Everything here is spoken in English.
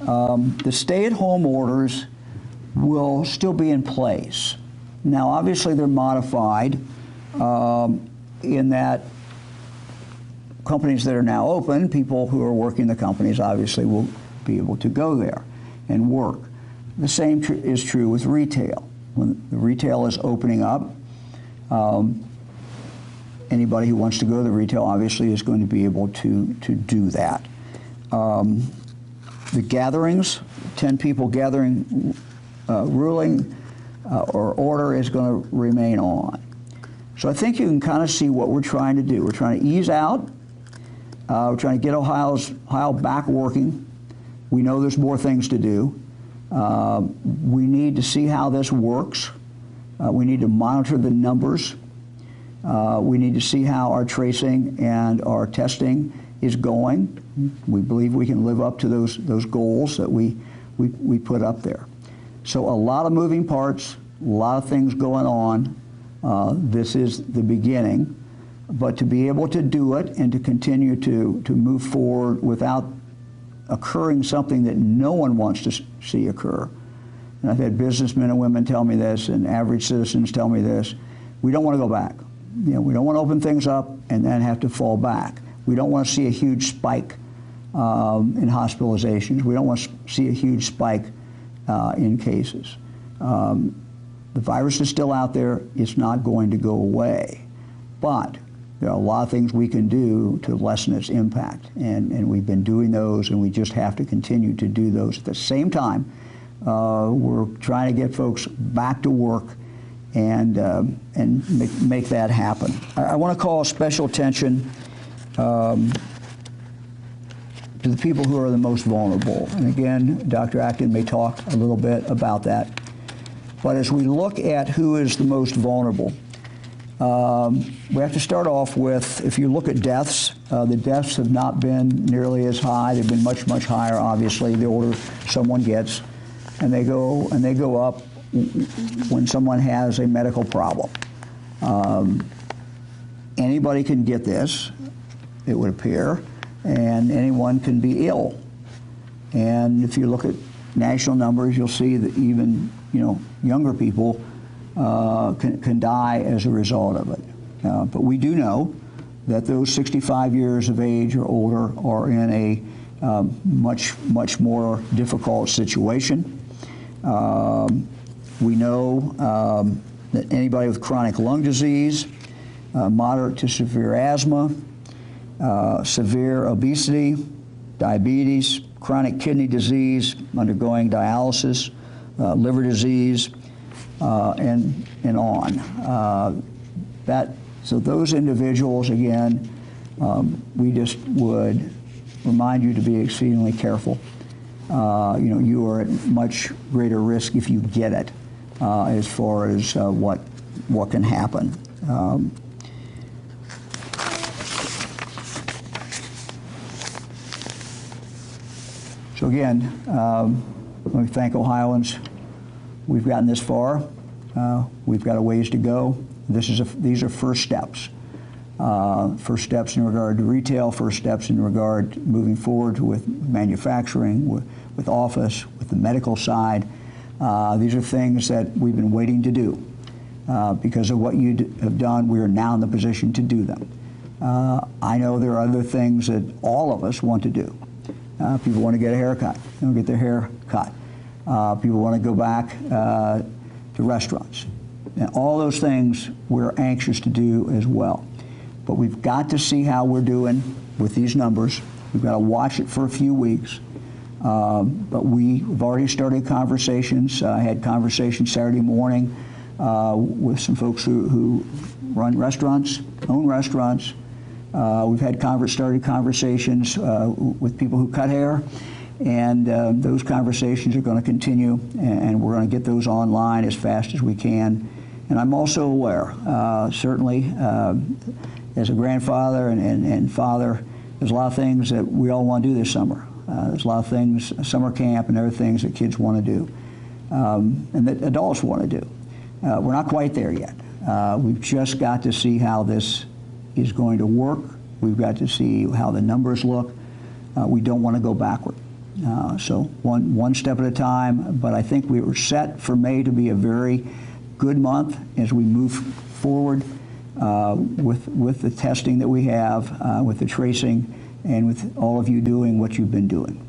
The stay-at-home orders will still be in place. Now, obviously, they're modified in that companies that are now open, people who are working the companies obviously will be able to go there and work. The same is true with retail. When the retail is opening up, anybody who wants to go to the retail obviously is going to be able to do that. The gatherings, 10 people gathering, ruling or order is going to remain on. So I think you can kind of see what we're trying to do. We're trying to ease out. We're trying to get Ohio back working. We know there's more things to do. We need to see how this works. We need to monitor the numbers. We need to see how our tracing and our testing is going. We believe we can live up to those goals that we put up there. So a lot of moving parts, a lot of things going on. This is the beginning. But to be able to do it and to continue to move forward without occurring something that no one wants to see occur. And I've had businessmen and women tell me this, and average citizens tell me this. We don't want to go back. You know, we don't want to open things up and then have to fall back. We don't want to see a huge spike in hospitalizations. We don't want to see a huge spike in cases. The virus is still out there. It's not going to go away. But there are a lot of things we can do to lessen its impact, and we've been doing those, and we just have to continue to do those. At the same time, we're trying to get folks back to work and make that happen. I want to call special attention to the people who are the most vulnerable. And again, Dr. Acton may talk a little bit about that. But as we look at who is the most vulnerable, we have to start off with, if you look at deaths, the deaths have not been nearly as high. They've been much, much higher, obviously, the older someone gets. And they go up when someone has a medical problem. Anybody can get this, it would appear, and anyone can be ill. And if you look at national numbers, you'll see that even younger people can die as a result of it. But we do know that those 65 years of age or older are in a much more difficult situation. We know that anybody with chronic lung disease, moderate to severe asthma, severe obesity, diabetes, chronic kidney disease, undergoing dialysis, liver disease, and on. So those individuals, again, we just would remind you to be exceedingly careful. You are at much greater risk if you get it, as far as what can happen. So again, let me thank Ohioans. We've gotten this far. We've got a ways to go. These are first steps. First steps in regard to retail, first steps in regard to moving forward with manufacturing, with office, with the medical side. These are things that we've been waiting to do. Because of what you have done, we are now in the position to do them. I know there are other things that all of us want to do. People want to get a haircut. They don't get their hair cut. People want to go back to restaurants. And all those things we're anxious to do as well. But we've got to see how we're doing with these numbers. We've got to watch it for a few weeks. But we've already started conversations. I had conversations Saturday morning with some folks who run restaurants, own restaurants. We've had started conversations with people who cut hair. And those conversations are going to continue, and we're going to get those online as fast as we can. And I'm also aware, certainly, as a grandfather and father, there's a lot of things that we all want to do this summer. There's a lot of things, summer camp and other things that kids want to do, and that adults want to do. We're not quite there yet. We've just got to see how this is going to work. We've got to see how the numbers look. We don't want to go backward. So one step at a time, but I think we were set for May to be a very good month as we move forward with the testing that we have, with the tracing, and with all of you doing what you've been doing.